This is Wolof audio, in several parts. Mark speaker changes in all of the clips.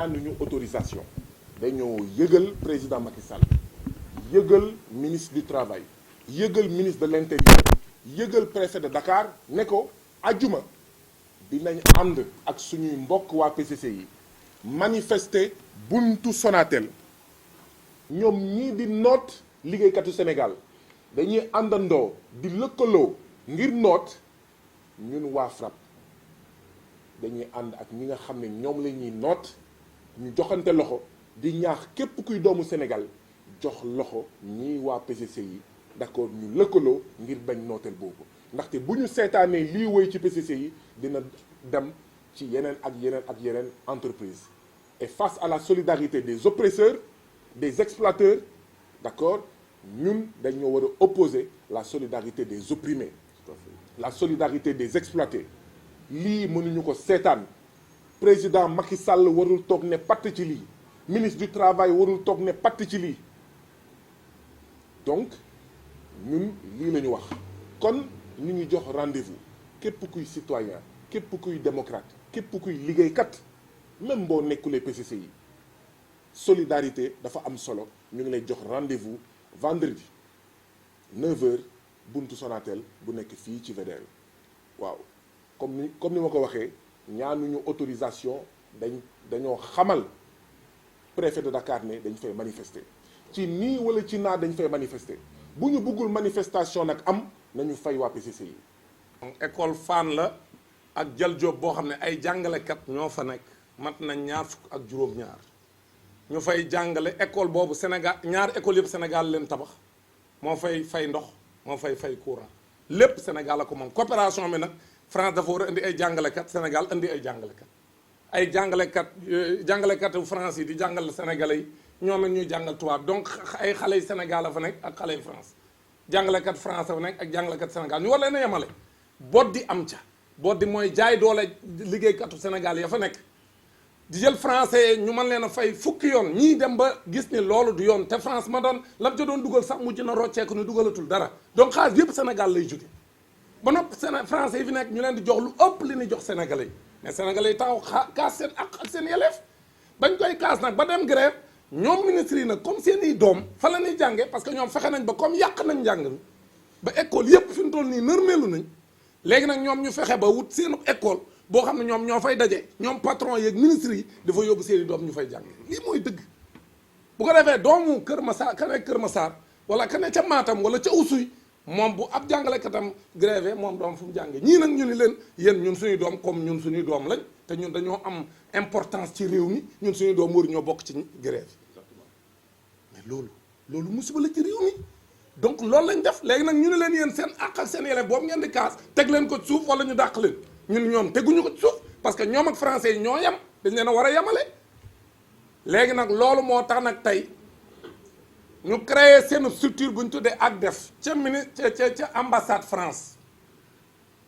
Speaker 1: ñaanuñu autorisation dañoo yëgal président Macky Sall yëgal ministre du travail yëgal ministre de l'intérieur yëgal préfet de Dakar ne ko ajjuma dinañ ànd ak suñuy mbokk waa PCC yi manifester buntu Sonatel ñoom ñii di noot liggéeykatu Sénégal dañuy àndandoo di lëkkaloo ngir noot ñun waa FRAPP dañuy ànd ak ñi nga xam ne ñoom la ñuy noot ñu joxante loxo di ñaax képp kuy doomu Sénégal jox loxo ñii waa PCC yi d'accord ñu lëkkaloo ngir bañ nooteel boobu ndaxte bu ñu seetaanee lii woy ci PCC yi dina dem ci yeneen ak yeneen ak yeneen entreprise et face à la solidarité des oppresseurs des exploiteurs d'accord ñun dañoo war a opposer la solidarité des opprimés la solidarité des exploités lii mënuñu ko seetaan président Macky Sall warul toog ne patt ci lii ministre du travail warul toog ne patt ci lii donc ñun lii la ñu wax kon ñu ngi jox rendez-vous képp kuy citoyen képp kuy démocrate képp kuy liggéeykat même boo nekkulee PCC yi solidarité dafa am solo ñu ngi lay jox rendez-vous vendredi 9h buntu Sonatel bu nekk fii ci VDN waaw comme ni ma ko waxee ñaanuñu autorisation dañoo xamal préfet de Dakar ne dañ fay manifester ci nii wala ci naa dañ fay manifester bu ñu bëggul manifestation nag am nañu fay waa PCC yi.
Speaker 2: école Fann la ak Jal Diop boo xam ne ay jàngalekat ñoo fa nekk mat nañ ñaar fukk ak juróom-ñaar ñu fay jàngale école boobu Sénégal ñaar école yëpp Sénégal leen tabax moo fay fay ndox moo fay fay courant lépp Sénégal la ko moom coopération bi nag France dafa war a indi ay jàngalekat Sénégal indi ay jàngalekat ay jàngalekatu France yi di jàngal Sénégalais yi ñoom it ñuy jàngal tubaab donc ay xale yu Sénégal la fa nekk ak xale yu France jàngalekat France fa nekk ak jàngalekat Sénégal ñu war leen a yemale boot di am ca boot di mooy jaay doole liggéeykatu Sénégal ya fa nekk di jël français ñu mën leen a fay fukki yoon ñii dem ba gis ni loolu du yoon te France ma doon lam ca doon dugal sax mujj na rocceeku ni dugalatul dara donc xaalis yëpp Sénégal lay jóge ba nopp français yi fi nekk ñu leen di jox lu ëpp li ñuy jox sénégalais yi mais sénégalais yi taxaw kaas seen ak seen yelleef bañ koy kaas nag ba dem grève ñoom ministres yi nag comme seen i doom fa la ñuy jànge parce que ñoom fexe nañ ba comme yàq nañ njàng mi ba école yëpp fi mu toll nii nërmeelu nañ léegi nag ñoom ñu fexe ba wut seen école boo xam ne ñoom ñoo fay daje ñoom patron yeeg ministres yi dafa yóbbu seen i doom ñu fay jànge lii mooy dëgg bu ko defee doomu Kër Massar ka nekk Kër Massar wala ka ne ca Matam wala ca Oussouye moom bu ab jàngalekatam grévé moom doom fu mu jànge ñii nag ñu ni leen yéen ñun suñuy doom comme ñun suñuy doom lañ te ñun dañoo am importance ci réew mi ñun suñuy doom waru ñoo bokk ci grève mais loolu musiba la ci réew mi donc loolu lañ def léegi nag ñu ne leen yéen seen àq ak seen yelleef boobu ngeen di kaas teg leen ko ci suuf wala ñu dàq leen ñun ñoom teguñu ko ci suuf parce que ñoom ak français yi ñoo yem dañ leen a war a yemale léegi nag loolu moo tax nag tey ñu créé seen structure bu ñu tuddee ACDEF ca ca ambassade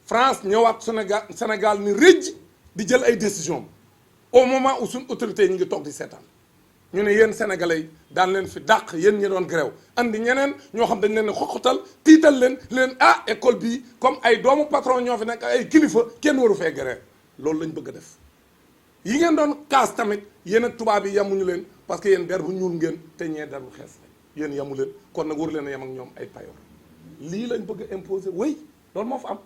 Speaker 2: France ñëwaat Sénégal ni rëj di jël ay décision au moment où suñ autorités yi ñu ngi toog di seetaan ñu ne yéen sénégalais yi daan leen fi dàq yéen ñi doon grève andi ñeneen ñoo xam dañ leen ne xoxutal tiital leen école bii comme ay doomu patron ñoo fi nekk ay kilifa kenn waru fee grève loolu lañ bëgg a def yi ngeen doon kaas tamit yéen ak tubaab yi yemuñu leen parce que yéen der bu ñuul ngeen te ñee der bu xees yéen yemu leen kon nag waru leen a yem ak ñoom ay payoor lii lañ bëgg a imposer wéy loolu moo fa am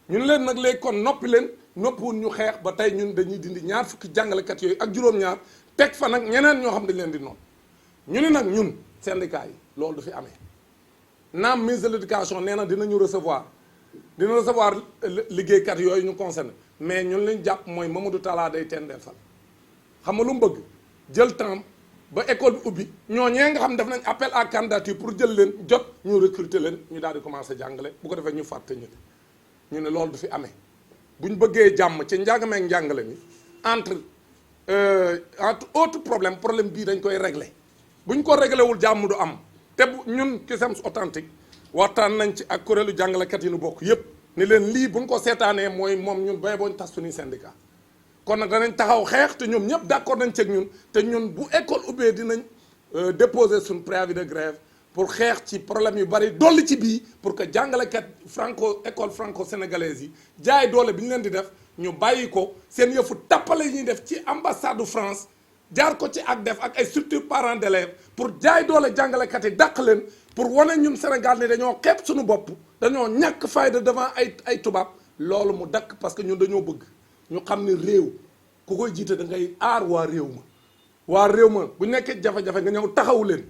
Speaker 2: ñun leen nag léegi kon noppi leen noppiwun ñu xeex ba tey ñun dañuy dindi ñaar fukki jàngalekat yooyu ak juróom-ñaar teg fa nag ñeneen ñoo xam dañ leen di noonu ñu ne nag ñun syndicat yi loolu du fi amee naam ministre de l'éducation nee na dina recevoir liggéeykat yooyu ñu concerné mais ñun lañ jàpp mooy Mamadou Talla day tendeel fal xam nga lu mu bëgg jël temps ba école bi ubbi ñooñee nga xam def nañ appel à candidature pour jël leen jot ñu recruter leen ñu daal di commencer jàngale bu ko defee ñu fàtte ñu ne loolu du fi amee bu ñu bëggee jàmm ci njàng meek njàngale mi entre autre problème bii dañ koy régler bu ñu ko réglé wul jàmm du am te bu ñun Cusems authentique waxtaan nañ ci ak kuréelu jàngalekat yi nu bokk yépp ni leen lii bu ñu ko seetaanee mooy moom ñun bay booñ tas suñuy syndicat kon nag danañ taxaw xeex te ñoom ñëpp d'accord nañ ceeg ñun te ñun bu école ubbee dinañ déposer suñ préavis de grève pour xeex ci problème yu bari dolli ci bii pour que jàngalekat école franco sénégalaise yi jaay doole bi ñu leen di def ñu bàyyi ko seen yëfu tappale yi ñuy def ci ambassade de France jaar ko ci ak def ak ay structure parents d'élèves pour jaay doole jàngalekat yi dàq leen pour wane ñun Sénégal ne dañoo xeeb suñu bopp dañoo ñàkk fayda devant ay tubaab loolu mu dakk parce que ñun dañoo bëgg ñu xam ne réew ku koy jiite da ngay aar waa réew ma bu nekkee jafe-jafe nga ñëw taxawu leen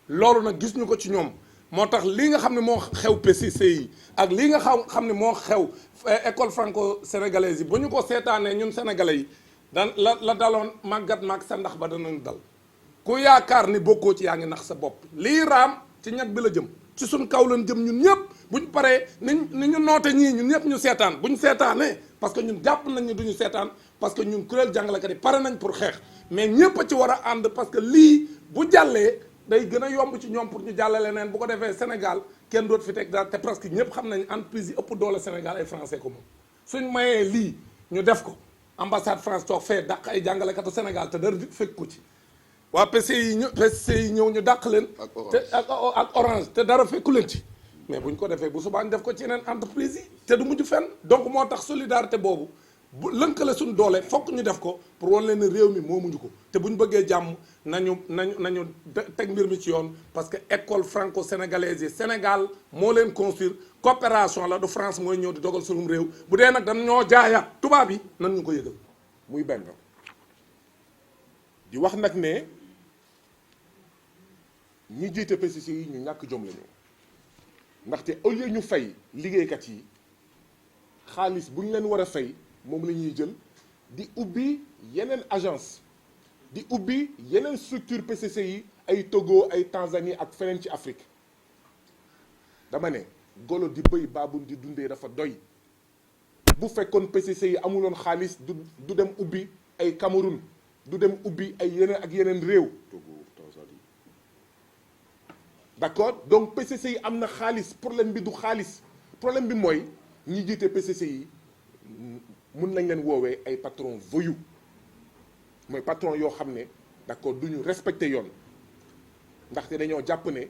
Speaker 2: loolu nag gis ñu ko ci ñoom moo tax lii nga xam ne moo xew PCC yi ak lii nga xam ne moo xew école franco-sénégalaise yi bu ñu ko seetaanee ñun sénégalais yi la daloon màggat maag sa ndax ba danañ dal ku yaakaar ni bokkoo ci yaa ngi nax sa bopp lii raam ci ñag bi la jëm ci suñ kaw lañ jëm ñun ñëpp buñ paree ni ñu noote ñii ñun ñëpp ñu seetaan buñ seetaanee parce que ñun jàpp nañ ni duñu seetaan parce que ñun kuréel jàngalekat yi pare nañ pour xeex mais ñëpp a ci war a ànd parce que lii bu jàllee day gën a yomb ci ñoom pour ñu jàlle leneen bu ko defee Sénégal kenn doot fi teg daal te presque ñëpp xam nañ entreprise yi ëpp doole Sénégal ay français ko moom suñ mayee lii ñu def ko ambassade France toog fee dàq ay jàngalekatu Sénégal te dara fekk ko ci waa PCI yi ñëw ñu dàq leen te ak Orange te dara fekku leen ci mais buñ ko defee bu subaa ñu def ko ci yeneen entreprise yi te du mujj fenn donc moo tax solidarité boobu bu lënkale suñ doole fokk ñu def ko pour wan leen ne réew mi moomuñu ko te bu ñu bëggee jàmm nañu teg mbir mi ci yoon parce que école franco-sénégalaise yi Sénégal moo leen construire coopération la du France mooy ñëw di dogal sunum réew bu dee nag dañ ñoo jaayaat tubaab yi nan ñu ko yëgal
Speaker 1: muy benn di wax nag ne ñi jiite PCC yi ñu ñàkk jom lañu ndaxte au lieu ñu fay liggéeykat yi xaalis bu ñu leen war a fay moom la ñuy jël di ubbi yeneen agence di ubbi yeneen structure PCC yi ay Togo ay Tanzanie ak feneen ci Afrique dama ne golo di bëy baabul di dundee dafa doy bu fekkoon PCC yi amuloon xaalis du dem ubbi ay Cameroun du dem ubbi ay yeneen ak yeneen réew Togo Tanzanie d'accord donc PCC yi am na xaalis problème bi du xaalis problème bi mooy ñi jiite PCC yi mun nañ leen woowee ay patron voyou mooy patron yoo xam ne d'accord du ñu respecter yoon ndaxte dañoo jàpp ne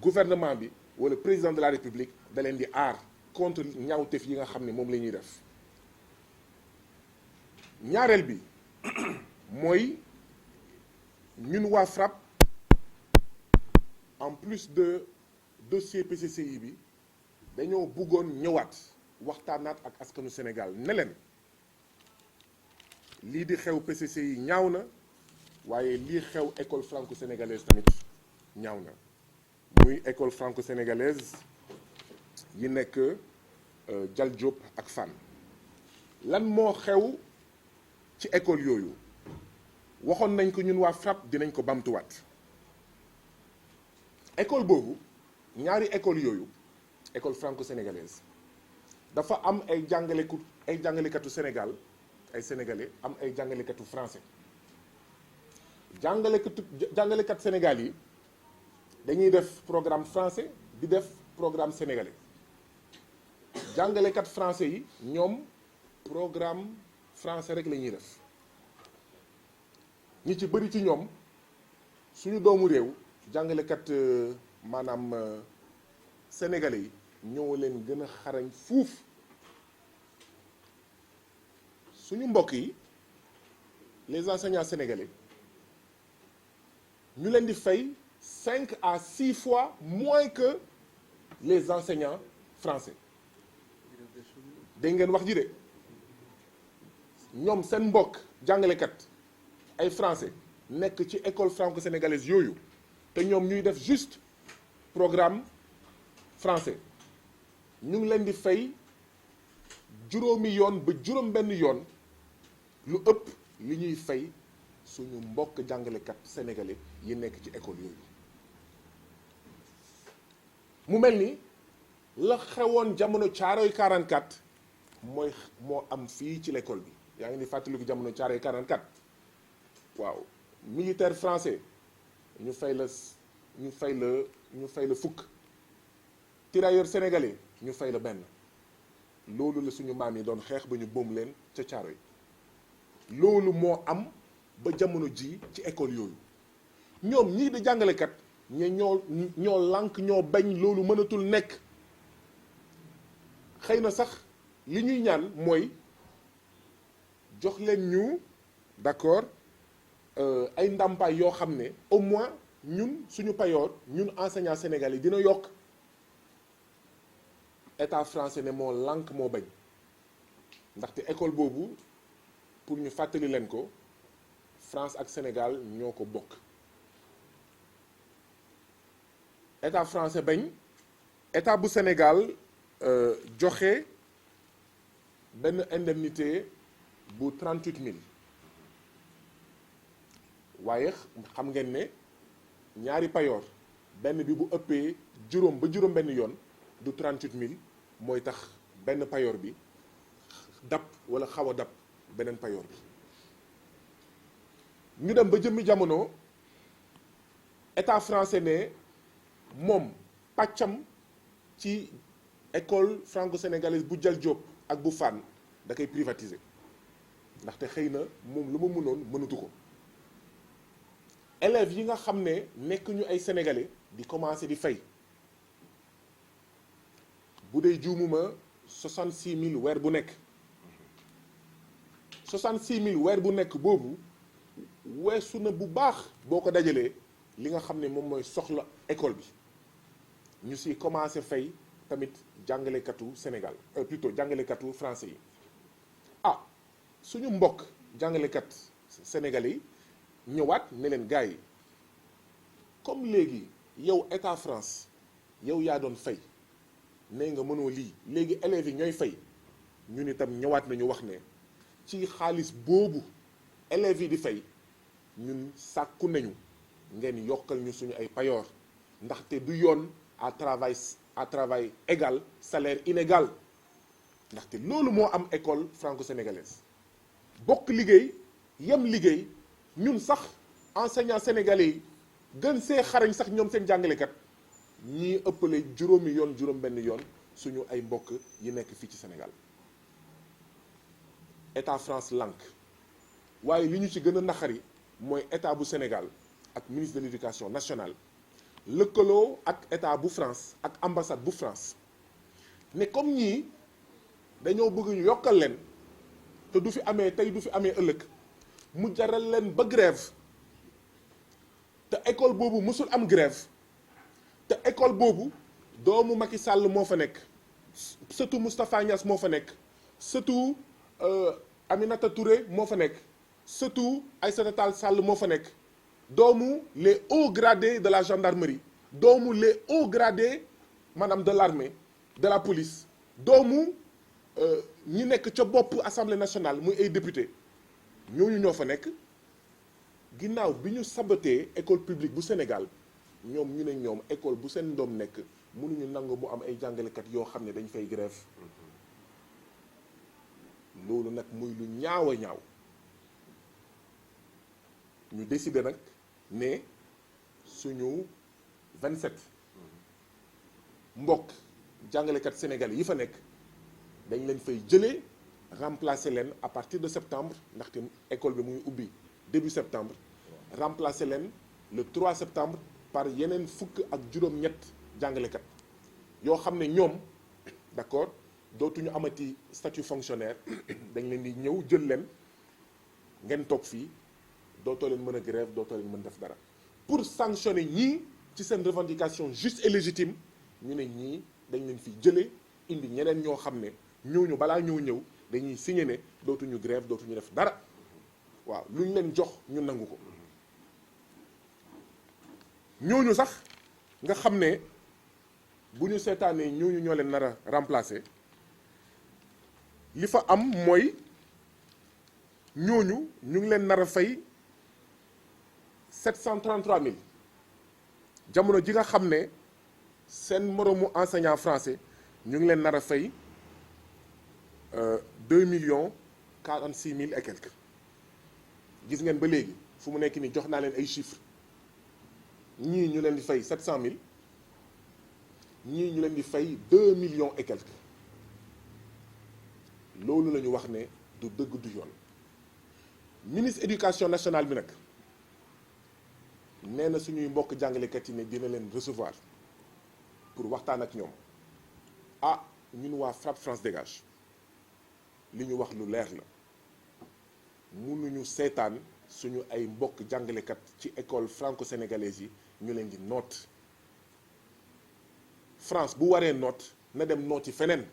Speaker 1: gouvernement bi wala président de la république da leen di aar contre ñaawteef yi nga xam ne moom la ñuy def ñaareel bi mooy ñun waa FRAPP en plus de dossier PCCI bi dañoo bëggoon ñëwaat waxtaanaat ak askanu Sénégal ne leen lii di xew PCCI ñaaw na waaye lii xew école franco-sénégalaise tamit ñaaw na muy école franco-sénégalaise yi nekk Dial Diop ak Fann lan moo xew ci école yooyu waxoon nañ ko ñun waa FRAPP dinañ ko bamtuwaat école boobu ñaari école yooyu école franco-sénégalaise dafa am ay jàngalekatu Sénégal ay sénégalais am ay jàngalekatu français jàngalekat Sénégal yi dañuy def programme français di def programme sénégalais jàngalekat français yi ñoom programme français rek la ñuy def ñi ci bëri ci ñoom suñu doomu réew jàngalekat maanaam sénégalais yi ñoo leen gën a xarañ fuuf suñu mbokk yi les enseignants sénégalais ñu leen di fay 5 à 6 fois moins que les enseignants français dégg ngeen wax ji de ñoom seen mbokk jàngalekat ay français nekk ci école franco-sénégalaise yooyu te ñoom ñuy def juste programme français ñu ngi leen di fay juróomi yoon ba juróom benn yoon lu ëpp li ñuy fay suñu mbokk jàngalekat sénégalais yi nekk ci école yooyu mu mel ni la xewoon jamono Caaroy 44 moo am fii ci l'école bi yaa ngi ni fàttaliku jamono Caaroy 44 waaw militaire français ñu fay la fukk tirailleur sénégalais ñu fay la benn loolu la suñu maam yi doon xeex ba ñu boom leen ca Caaroy loolu moo am ba jamono ji ci école yooyu ñoom ñii di jàngalekat ñoo lànk ñoo bañ loolu mënatul nekk xëy na sax li ñuy ñaan mooy jox leen ñu d'accord ay ndàmpaay yoo xam ne au moins ñun suñu payoor ñun enseignants sénégalais dina yokk. État français ne moo lànk moo bañ ndaxte école boobu pour ñu fàttali leen ko France ak Sénégal ñoo ko bokk. État français bañ état bu Sénégal joxe benn indemnité bu 38 000 waaye xam ngeen ne ñaari payoor benn bi bu ëppee juróom ba juróom benn yoon du 38 000 mooy tax benn payoor bi dab wala xaw a dab beneen payoor bi. ñu dem ba jëmmi jamono état français ne moom pàccam ci école franco-sénégalaise bu Jal Diop ak bu Fann da koy privatiser ndaxte xëy na moom lu ma mënoon mënatu ko. élèves yi nga xam ne nekk ñu ay sénégalais di commencer di fay bu dee juumuma 66 000 weer bu nekk 66 000 weer bu nekk boobu weesu na bu baax boo ko dajalee li nga xam ne moom mooy soxla école bi ñu si commencé fay tamit jàngalekatu Sénégal plutôt jàngalekatu français yi. ah suñu mbokk jàngalekat sénégalais yi ñëwaat ne leen gars yi comme léegi yow état France yow yaa doon fay nee nga mënoo lii léegi élèves yi ñooy fay ñun itam ñëwaat nañu wax ne ci xaalis boobu élèves yi di fay ñun sàkku nañu ngeen yokkal ñu suñu ay payoor ndaxte du yoon à travail égal salaire inégal ndaxte loolu moo am école franco-sénégalaise bokk liggéey yem liggéey ñun sax enseignants sénégalais yi gën see xarañ sax ñoom seen jàngalekat ñii ëppale juróomi yoon juróom benn yoon suñu ay mbokk yi nekk fii ci Sénégal. état France lànk waaye li ñu ci gën a naqari mooy état bu Sénégal ak ministre de l'éducation nationale lëkkaloo ak état bu France ak ambassade bu France ne comme ñii dañoo bëgg ñu yokkal leen te du fi amee tey du fi amee ëllëg mu jaral leen ba grève te école boobu mësul am grève te école boobu doomu Macky Sall moo fa nekk sëtu Moustapha Niass moo fa nekk sëtu Aminata Touré moo fa nekk sëtu Aïssata Tall Sall moo fa nekk doomu les hauts gradés de la gendarmerie doomu les hauts gradés maanaam de l'armée de la police doomu ñi nekk ca bopp assemblée nationale muy ay député ñooñu ñoo fa nekk ginnaaw bi ñu sabatee école publique bu Sénégal ñoom ñu ne ñoom école bu seen doom nekk mënuñu nangu mu am ay jàngalekat yoo xam ne dañ fay grève loolu nag muy lu ñaaw a ñaaw ñu décider nag ne suñu 27 mbokk jàngalekat sénégalais yi fa nekk dañ leen fay jëlee remplacer leen à partir de septembre ndaxte école bi mu ngi ubbi début septembre remplacer leen le 3 septembre par yeneen fukk ak juróom-ñett jàngalekat yoo xam ne ñoom d'accord dootuñu amati statut fonctionnaire dañ leen di ñëw jël leen ngeen toog fii dootoo leen mën a grève dootoo leen mën def dara pour sanctionner ñii ci seen revendication juste et légitime ñu ne ñii dañ leen fi jëlee indi ñeneen ñoo xam ne ñooñu balaa ñëw dañuy signé ne dootuñu grève dootuñu def dara waaw lu ñu leen jox ñu nangu ko ñooñu sax nga xam ne bu ñu seetaanee ñooñu ñoo leen nar a remplacer li fa am mooy ñooñu ñu ngi leen nar a fay 733 000 jamono ji nga xam ne seen moroomu enseignant français ñu ngi leen nar a fay 2 46 000 et quelques gis ngeen ba léegi fu mu nekk nii jox naa leen ay chiffres ñii ñu leen di fay 700 000 ñii ñu leen di fay 2 millions et quelques loolu la ñu wax ne du dëgg du yoon ministre éducation nationale bi nag nee na suñuy mbokk jàngalekat yi ne dina leen recevoir pour waxtaan ak ñoom ah ñun waa FRAPP France Dégage li ñu wax lu leer la mënuñu seetaan suñu ay mbokk jàngalekat ci école franco-sénégalaise yi ñu leen di noot France bu waree noot na dem nooti feneen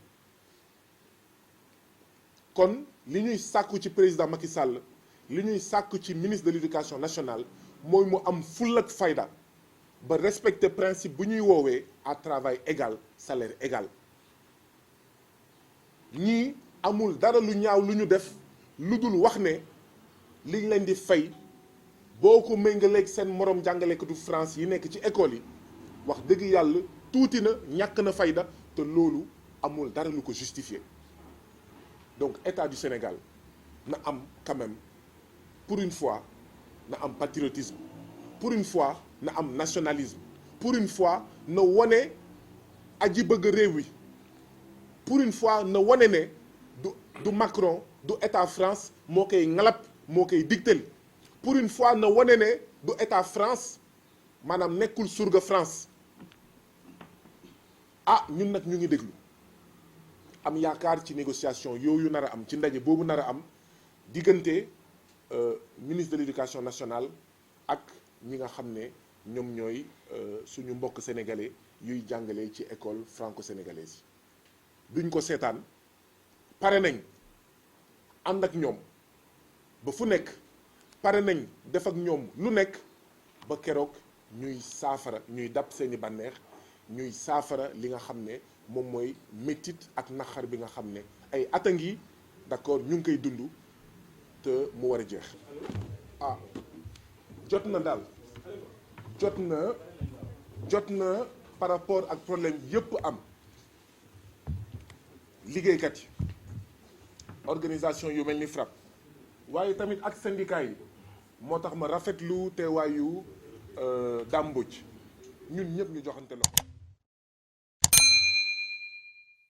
Speaker 1: kon li ñuy sàkku ci président Macky Sall li ñuy sàkku ci ministre de l'éducation nationale mooy mu am fulla ak fayda ba respecter principe bu ñuy woowee à travail égal salaire égal ñii amul dara lu ñaaw lu ñu def lu dul wax ne liñ leen di fay boo ko méngaleeg seen moroom jàngalekatu France yi nekk ci école yi wax dëgg yàlla tuuti na ñàkk na fayda te loolu amul dara lu ko justifier donc état du Sénégal na am quand même pour une fois na am patriotisme pour une fois na am nationalisme pour une fois na wone aji bëgg réew wi pour une fois na wone ne du Macron du état France moo koy ngalap moo koy digtal pour une fois na wone ne du état France maanaam nekkul surga France ah ñun nag ñu ngi déglu am yaakaar ci négociation yooyu nar a am ci ndaje boobu nar a am diggante ministre de l'éducation nationale ak ñi nga xam ne ñoom ñooy suñu mbokk sénégalais yuy jàngale ci école franco-sénégalaise yi duñ ko seetaan pare nañ ànd ak ñoom ba fu nekk pare nañ def ak ñoom lu nekk ba keroog ñuy saafara ñuy dab seeni bànneex ñuy saafara li nga xam ne moom mooy métit ak naqar bi nga xam ne ay at a ngi d'accord ñu ngi koy dund te mu war a jeex ah jot na daal jot na par rapport ak problème yépp am liggéeykat yi organisation yu mel ni FRAPP waaye tamit ak syndicat yi moo tax ma rafetlu teewaayu Dame Mbodj ñun ñëpp ñu joxante loxo